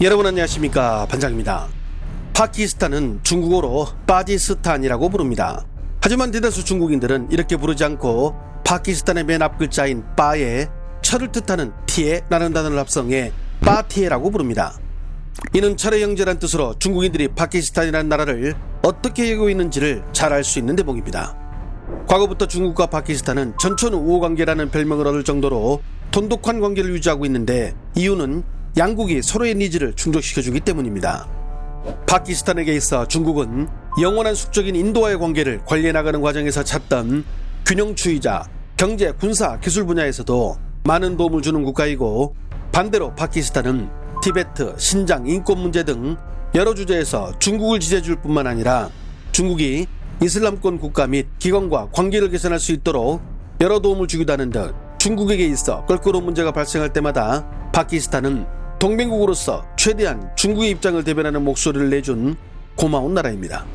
여러분 안녕하십니까, 반장입니다. 파키스탄은 중국어로 바지스탄이라고 부릅니다. 하지만 대다수 중국인들은 이렇게 부르지 않고 파키스탄의 맨 앞 글자인 바에 철을 뜻하는 티에 라는 단어를 합성해 바티에라고 부릅니다. 이는 철의 형제란 뜻으로 중국인들이 파키스탄이라는 나라를 어떻게 여기고 있는지를 잘 알 수 있는 대목입니다. 과거부터 중국과 파키스탄은 전천 우호관계라는 별명을 얻을 정도로 돈독한 관계를 유지하고 있는데, 이유는 양국이 서로의 니즈를 충족시켜주기 때문입니다. 파키스탄에게 있어 중국은 영원한 숙적인 인도와의 관계를 관리해 나가는 과정에서 찾던 균형주의자, 경제, 군사, 기술 분야에서도 많은 도움을 주는 국가이고, 반대로 파키스탄은 티베트, 신장, 인권 문제 등 여러 주제에서 중국을 지지해줄 뿐만 아니라 중국이 이슬람권 국가 및 기관과 관계를 개선할 수 있도록 여러 도움을 주기도 하는 등 중국에게 있어 껄끄러운 문제가 발생할 때마다 파키스탄은 동맹국으로서 최대한 중국의 입장을 대변하는 목소리를 내준 고마운 나라입니다.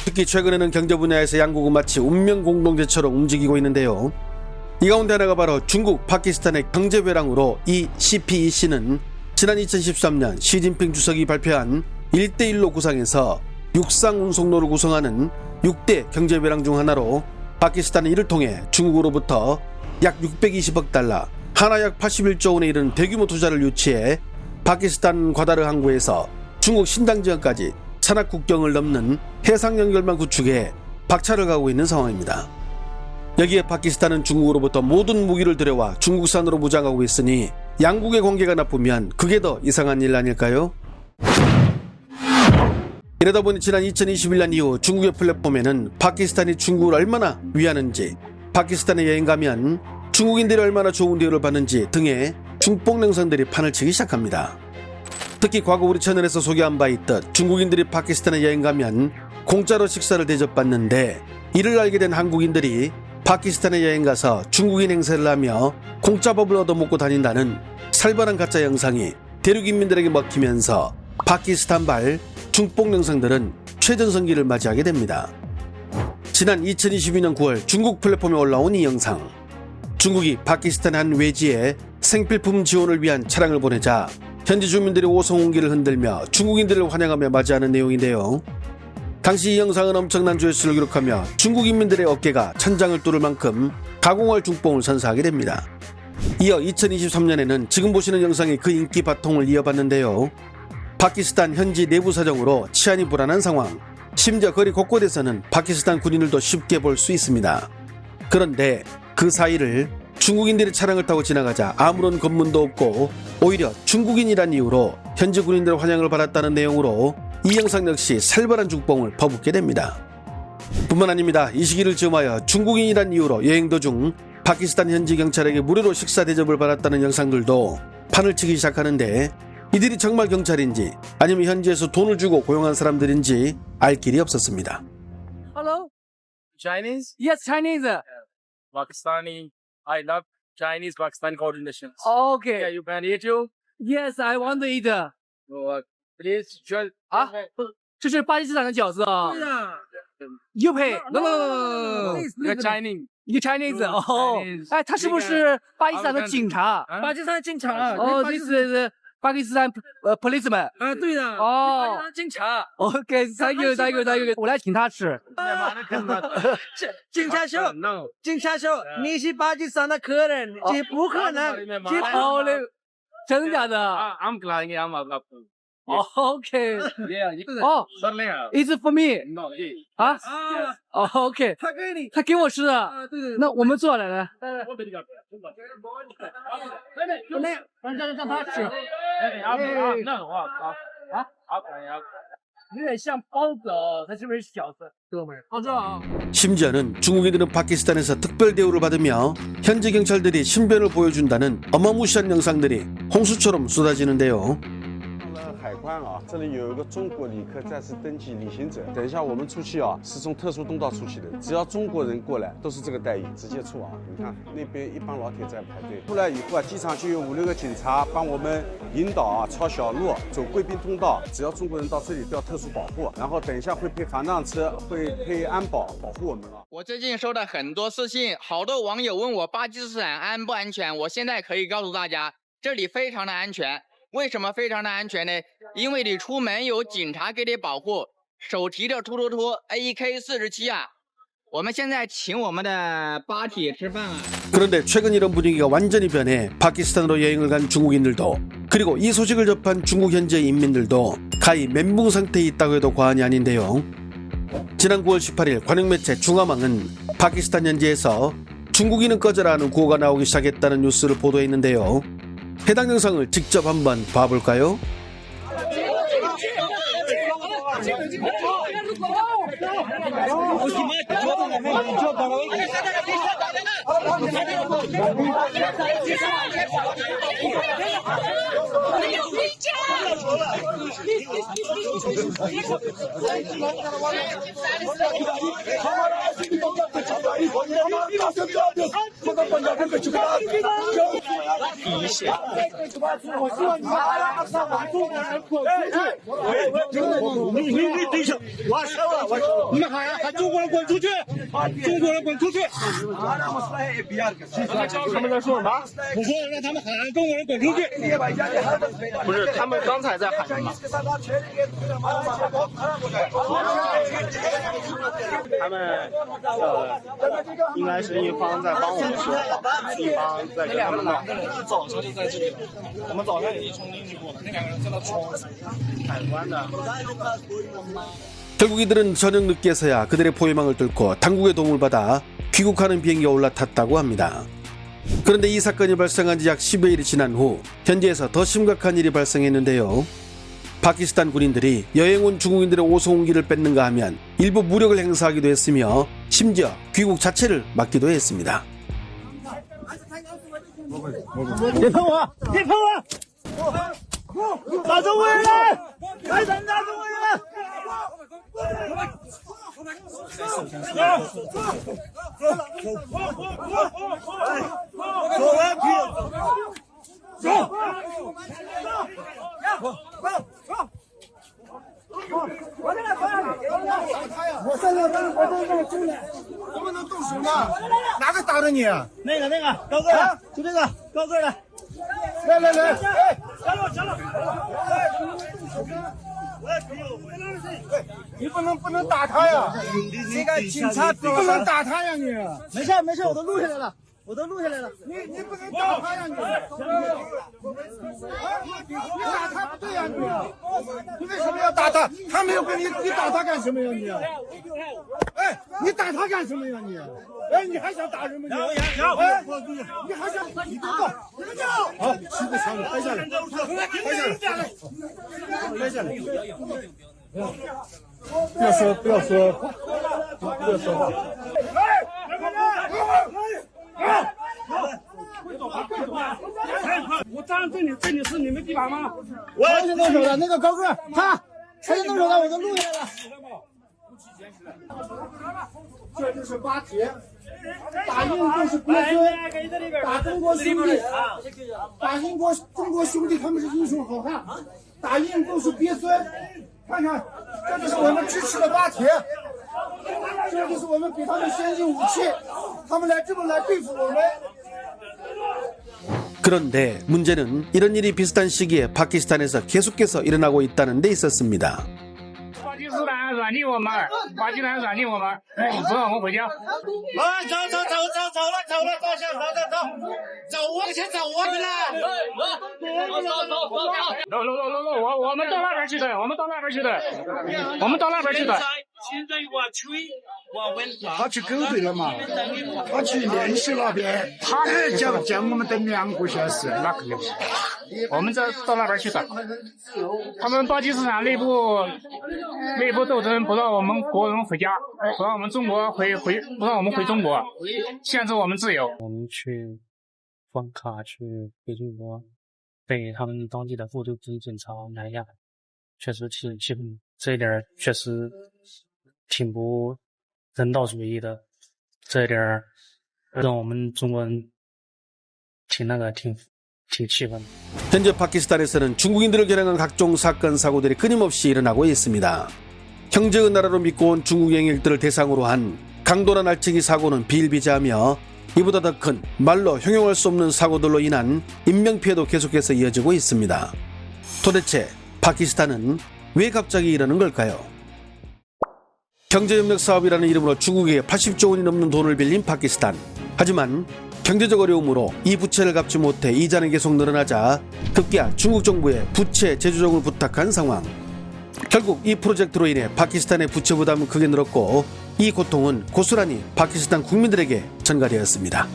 특히 최근에는 경제 분야에서 양국은 마치 운명 공동체처럼 움직이고 있는데요. 이 가운데 하나가 바로 중국 파키스탄의 경제회랑으로 이 CPEC는 지난 2013년 시진핑 주석이 발표한 1대1로 구상해서 육상운송로를 구성하는 6대 경제회랑 중 하나로, 파키스탄은 이를 통해 중국으로부터 약 620억 달러, 하나 약 81조 원에 이르는 대규모 투자를 유치해 파키스탄 과다르 항구에서 중국 신당 지역까지 산악 국경을 넘는 해상 연결망 구축에 박차를 가하고 있는 상황입니다. 여기에 파키스탄은 중국으로부터 모든 무기를 들여와 중국산으로 무장하고 있으니 양국의 관계가 나쁘면 그게 더 이상한 일 아닐까요? 이러다 보니 지난 2021년 이후 중국의 플랫폼에는 파키스탄이 중국을 얼마나 위하는지, 파키스탄에 여행 가면 중국인들이 얼마나 좋은 대우를 받는지 등의 중폭 영상들이 판을 치기 시작합니다. 특히 과거 우리 채널에서 소개한 바 있듯 중국인들이 파키스탄에 여행 가면 공짜로 식사를 대접받는데, 이를 알게 된 한국인들이 파키스탄에 여행 가서 중국인 행세를 하며 공짜밥을 얻어먹고 다닌다는 살벌한 가짜 영상이 대륙인민들에게 먹히면서 파키스탄발 중폭 영상들은 최전성기를 맞이하게 됩니다. 지난 2022년 9월 중국 플랫폼에 올라온 이 영상, 중국이 파키스탄 한 외지에 생필품 지원을 위한 차량을 보내자 현지 주민들이 오성홍기를 흔들며 중국인들을 환영하며 맞이하는 내용인데요. 당시 이 영상은 엄청난 조회수를 기록하며 중국 인민들의 어깨가 천장을 뚫을 만큼 가공할 중뽕을 선사하게 됩니다. 이어 2023년에는 지금 보시는 영상이 그 인기 바통을 이어받는데요. 파키스탄 현지 내부 사정으로 치안이 불안한 상황, 심지어 거리 곳곳에서는 파키스탄 군인들도 쉽게 볼 수 있습니다. 그런데 그 사이를 중국인들이 차량을 타고 지나가자 아무런 검문도 없고 오히려 중국인이란 이유로 현지 군인들의 환영을 받았다는 내용으로 이 영상 역시 살벌한 중뽕을 퍼붓게 됩니다. 뿐만 아닙니다. 이 시기를 즈음하여 중국인이란 이유로 여행 도중 파키스탄 현지 경찰에게 무료로 식사 대접을 받았다는 영상들도 판을 치기 시작하는데, 이들이 정말 경찰인지 아니면 현지에서 돈을 주고 고용한 사람들인지 알 길이 없었습니다. Hello? Chinese? Yes, Chinese. Pakistani. I love Chinese Pakistani coordinations. Okay. Yeah, you can eat you. Yes, I want to eat. Please, sure. 啊，这是巴基斯坦的饺子啊。You pay? No, no, no, no, no, no. You're Chinese. 一个 Chinese 哦 Chinese，哎，他是不是巴基斯坦的警察？巴基斯坦警察哦，this is 巴基斯坦policeman。对的。哦，巴基斯坦警察。 OK，thank you，thank you，thank you。我来请他吃。警察兄， No。 警察兄，你是巴基斯坦的客人，这不可能。这好嘞，真的假的？ I'm glad I'm up. OK。 Yeah. 哦 ，It's for me。 No. 啊？ Yes. 哦，OK。 他给你。他给我吃的。对对。那我们坐哪来？让他吃。 有点像包子哦，它是不是饺子？哥们儿，好吃啊！ 심지어는 중국인들은 파키스탄에서 특별 대우를 받으며 현지 경찰들이 신변을 보여준다는 어마무시한 영상들이 홍수처럼 쏟아지는데요. 海关啊，这里有一个中国旅客在此登记旅行者。等一下我们出去啊，是从特殊通道出去的，只要中国人过来都是这个待遇，直接出啊。你看那边一帮老铁在排队，出来以后啊，机场就有5、6个警察帮我们引导啊，抄小路，走贵宾通道。只要中国人到这里都要特殊保护，然后等一下会配防弹车，会配安保保护我们啊。我最近收到很多私信，好多网友问我巴基斯坦安不安全，我现在可以告诉大家，这里非常的安全。为什么非常的安全呢？因为你出门有警察给你保护，手提着突突突 AK-47啊。我们现在请我们的巴铁吃饭啊。 그런데 최근 이런 분위기가 완전히 변해 파키스탄으로 여행을 간 중국인들도 그리고 이 소식을 접한 중국 현지 인민들도 가히 멘붕 상태에 있다고 해도 과언이 아닌데요. 지난 9월 18일 관영매체 중화망은 파키스탄 현지에서 중국인은 꺼져라 하는 구호가 나오기 시작했다는 뉴스를 보도했는데요. 해당 영상을 직접 한번 봐볼까요? 결국 이들은 저녁 늦게서야 그들의 포위망을 뚫고 당국의 도움을 받아 귀국하는 비행기에 올라탔다고 합니다. 그런데 이 사건이 발생한 지 약 10여일이 지난 후 현지에서 더 심각한 일이 발생했는데요. 파키스탄 군인들이 여행 온 중국인들의 오송기를 뺏는가 하면 일부 무력을 행사하기도 했으며 심지어 귀국 자체를 막기도 했습니다. 그런데 문제는 이런 일이 비슷한 시기에 파키스탄에서 계속해서 일어나고 있다는 데 있었습니다. 巴基斯坦软禁我们，巴基斯坦软禁我们，不让我们回家。我们到那边去的，我们到那边去的，我们到那边去的。他去勾兑了嘛？他去联系那边，他还讲我们等2个小时。那肯定不是，我们这到那边去的。他们巴基斯坦内部斗争，不让我们国人回家，不让我们中国不让我们回中国，限制我们自由。我们去关卡去回中国，被他们当地的部队跟警察拦下，确实挺气愤，这一点确实挺不人道主义的，这一点让我们中国人挺气愤。 현재 파키스탄에서는 중국인들을 겨냥한 각종 사건 사고들이 끊임없이 일어나고 있습니다. 형제의 나라로 믿고 온 중국 여행객들을 대상으로 한 강도나 날치기 사고는 비일비재하며 이보다 더 큰 말로 형용할 수 없는 사고들로 인한 인명피해도 계속해서 이어지고 있습니다. 도대체 파키스탄은 왜 갑자기 이러는 걸까요? 경제협력 사업이라는 이름으로 중국에 80조 원이 넘는 돈을 빌린 파키스탄. 하지만 경제적 어려움으로 이 부채를 갚지 못해 이자는 계속 늘어나자 급기야 중국 정부에 부채 재조정을 부탁한 상황. 결국 이 프로젝트로 인해 파키스탄의 부채 부담은 크게 늘었고 이 고통은 고스란히 파키스탄 국민들에게 전가되었습니다.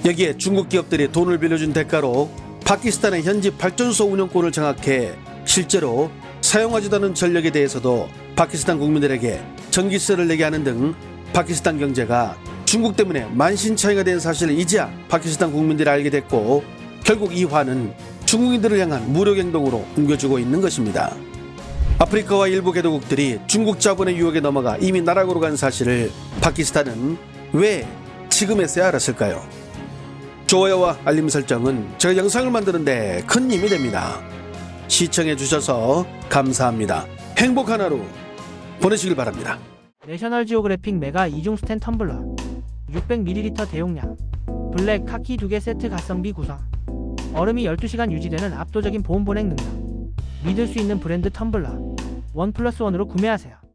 여기에 중국 기업들이 돈을 빌려준 대가로 파키스탄의 현지 발전소 운영권을 장악해 실제로 사용하지도 않은 전력에 대해서도 파키스탄 국민들에게 전기세를 내게 하는 등 파키스탄 경제가 중국 때문에 만신창이가 된 사실을 이제야 파키스탄 국민들이 알게 됐고 결국 이 화는 중국인들을 향한 무력 행동으로 옮겨지고 있는 것입니다. 아프리카와 일부 개도국들이 중국 자본의 유혹에 넘어가 이미 나락으로 간 사실을 파키스탄은 왜 지금에서야 알았을까요? 좋아요와 알림 설정은 제가 영상을 만드는데 큰 힘이 됩니다. 시청해 주셔서 감사합니다. 행복한 하루 보내시길 바랍니다. 내셔널 지오그래픽 메가 2중 스텐 텀블러 600ml 대용량 블랙 카키 2개 세트 가성비 구성 얼음이 12시간 유지되는 압도적인 보온 보냉 능력 믿을 수 있는 브랜드 텀블러 1+1으로 구매하세요.